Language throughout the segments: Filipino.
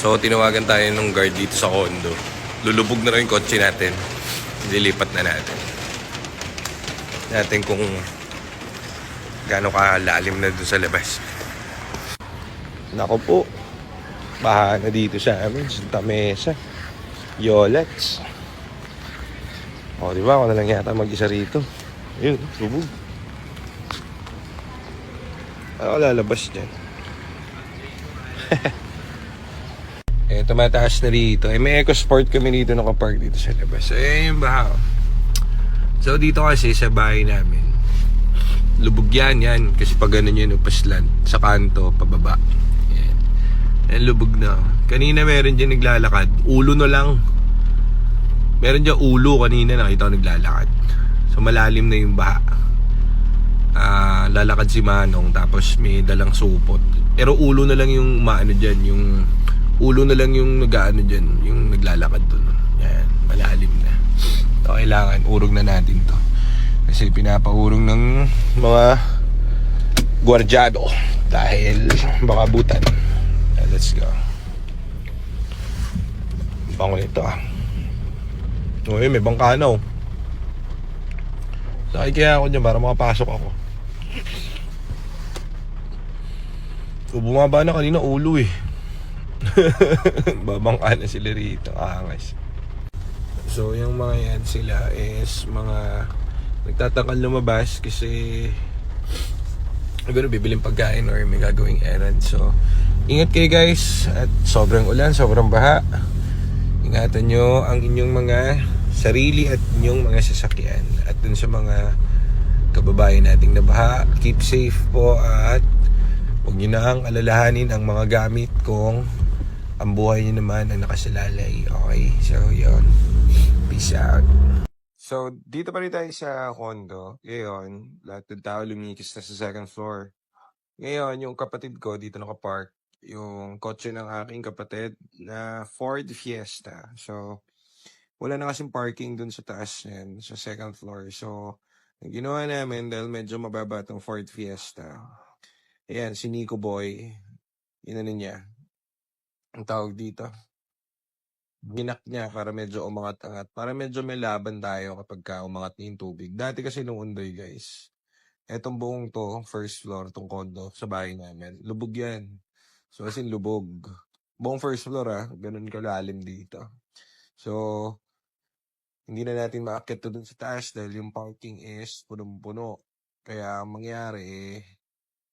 So, tinawagan tayo ng guard dito sa condo. Lulubog na rin yung kotse natin. Lilipat na natin. Natin kung gaano kalalim na doon sa labas. Nako po. Baha na dito sa amin. Santa Mesa. Yolets. O, di ba? Ako na lang yata mag-isa rito. Ayun, lubog. Ako lalabas dyan. Tumataas na dito. May EcoSport kami dito nakapark dito sa labas. Yung baha. So dito kasi sa bahay namin, lubog yan. Kasi pag ganun yun, upaslan. Sa kanto, pababa. Yan. Yan, lubog na. Kanina meron dyan naglalakad. Ulo na lang. Meron dyan ulo kanina. Nakita ko naglalakad. So malalim na yung baha. Lalakad si Manong. Tapos may dalang supot. Pero ulo na lang yung maano dyan. Yung ulo na lang yung nag-ano dyan, yung naglalakad doon. Yan, malalim na. So, kailangan, urog na natin to. Kasi pinapaurong ng mga gwardyado. Dahil baka butan. Let's go. Bango nito Uy, may bangkanaw. Sakay kaya ako dyan para makapasok ako. Bumaba na kanina ulo babangka na sila rito, angas. So yung mga yan sila is mga nagtatakal lumabas kasi siguro bibiling pagkain or may gagawing errand. So ingat kayo guys, at sobrang ulan, sobrang baha. Ingatan nyo ang inyong mga sarili at inyong mga sasakyan. At dun sa mga kababayan nating nabaha, keep safe po at huwag nyo na ang alalahanin ang mga gamit kung ang buhay nyo naman ang nakasalalay. Okay? So, yun. Peace out. So, dito pa rin tayo sa condo. Ngayon, lahat ng tao lumikis na sa second floor. Ngayon, yung kapatid ko dito nakapark. Yung kotse ng aking kapatid na Ford Fiesta. So, wala na kasing parking dun sa taas yan, sa second floor. So, ang ginawa namin, dahil medyo mababa itong Ford Fiesta. Ayan, si Nico Boy. Yun niya. Ang tawag dito, ginak niya para medyo umangat-angat. Para medyo may laban tayo kapag umangat na yung tubig. Dati kasi nung unday guys, etong buong to, first floor, tong condo, sa bahay namin, lubog yan. So as in lubog. Buong first floor ganun kalalim dito. So, hindi na natin maakyat to dun sa taas dahil yung parking is punong-puno. Kaya ang mangyari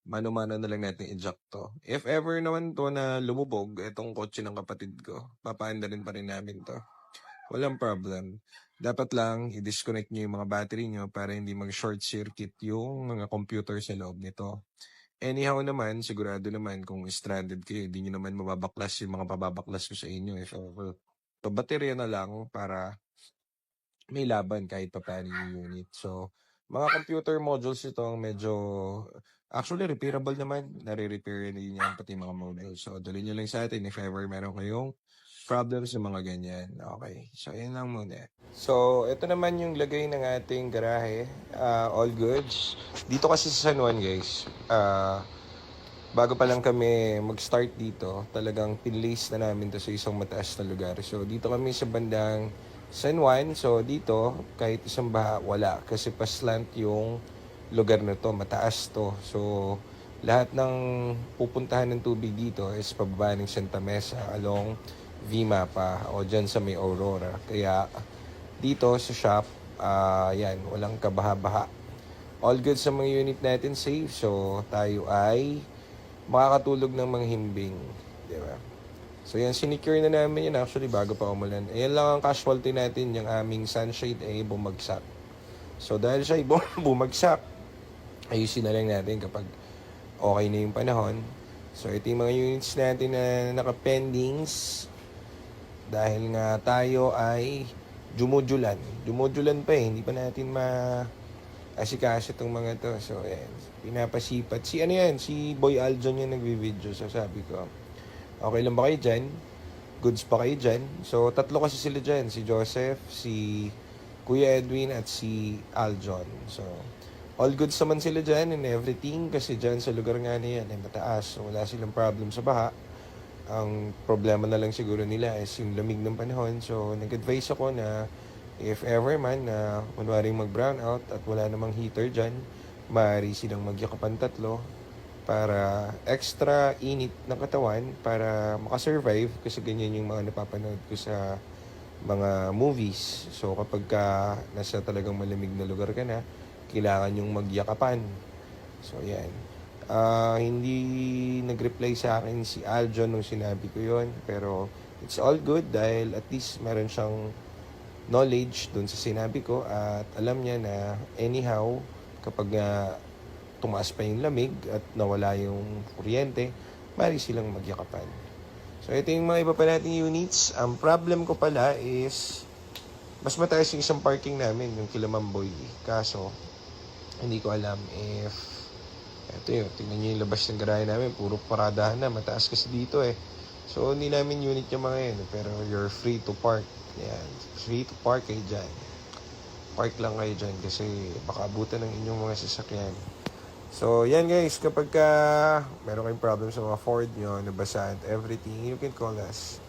mano-mano na lang natin i-jack to. If ever naman to na lumubog, itong kotse ng kapatid ko, papaandarin pa rin namin to. Walang problem. Dapat lang, i-disconnect nyo yung mga battery nyo para hindi mag-short circuit yung mga computer sa loob nito. Anyhow naman, sigurado naman kung stranded kayo, hindi nyo naman mababaklas yung mga pababaklas ko sa inyo. If ever. So, baterya na lang para may laban kahit pa paano yung unit. So, mga computer modules ito ang medyo actually repairable naman. Nare-repair din yan pati mga modules. So, dalhin nyo lang sa atin if ever meron kayong problems sa mga ganyan. Okay. So, yun lang muna. So, ito naman yung lagay ng ating garahe. All goods. Dito kasi sa San Juan, guys, bago pa lang kami mag-start dito, talagang pinlace na namin to sa isang mataas na lugar. So, dito kami sa bandang San Juan. So, dito, kahit isang baha, wala. Kasi paslant yung lugar na to, mataas to. So, lahat ng pupuntahan ng tubig dito is pababa ng Santa Mesa along Vimapa o dyan sa may Aurora. Kaya, dito sa shop, yan, walang kabaha-baha. All good sa mga unit natin, safe. So, tayo ay makakatulog ng mga himbing. Diba? So yan, sinecure na namin yun actually bago pa umulan. Ayan lang ang casualty natin, yung aming sunshade ay bumagsak. So dahil siya ay bumagsak, ayusin na lang natin kapag okay na yung panahon. So ito yung mga units natin na naka-pendings. Dahil nga tayo ay jumujulan. Jumujulan pa hindi pa natin asikaso itong mga to. So ayan, pinapasipat. Si Boy Aljon yung nagvi-video. So sabi ko, okay lang ba kayo dyan? Goods pa kayo dyan? So, tatlo kasi sila dyan. Si Joseph, si Kuya Edwin, at si Aljon. So, all goods naman sila dyan and everything. Kasi dyan sa lugar nga na yan ay mataas. So, wala silang problem sa baha. Ang problema na lang siguro nila is yung lamig ng panahon. So, nag-advise ako na if ever man na kunwaring mag-brownout at wala namang heater dyan, maaari silang magyakapan tatlo para extra init ng katawan para makasurvive kasi ganyan yung mga napapanood ko sa mga movies. So kapag ka nasa talagang malamig na lugar ka na, kailangan yung magyakapan. So yan. Hindi nag-reply sa akin si Aljon nung sinabi ko yon, pero it's all good dahil at least meron siyang knowledge dun sa sinabi ko at alam niya na anyhow kapag tumaas pa yung lamig at nawala yung kuryente, mari silang magyakapan. So ito yung mga iba pa nating units. Ang problem ko pala is mas mataas yung isang parking namin, yung kila Mamboy. Kaso hindi ko alam if ito yun, tingnan nyo yung labas ng garahe namin, puro paradahan na, mataas kasi dito eh. So hindi namin unit yung mga yun, pero you're free to park. Yan, free to park kayo dyan. Park lang kayo dyan kasi baka abutan ng inyong mga sasakyan. So, yan guys, kapag meron kayong problem sa mga Ford nyo, nabasa and everything, you can call us.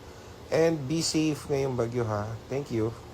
And be safe ngayong bagyo ha. Thank you.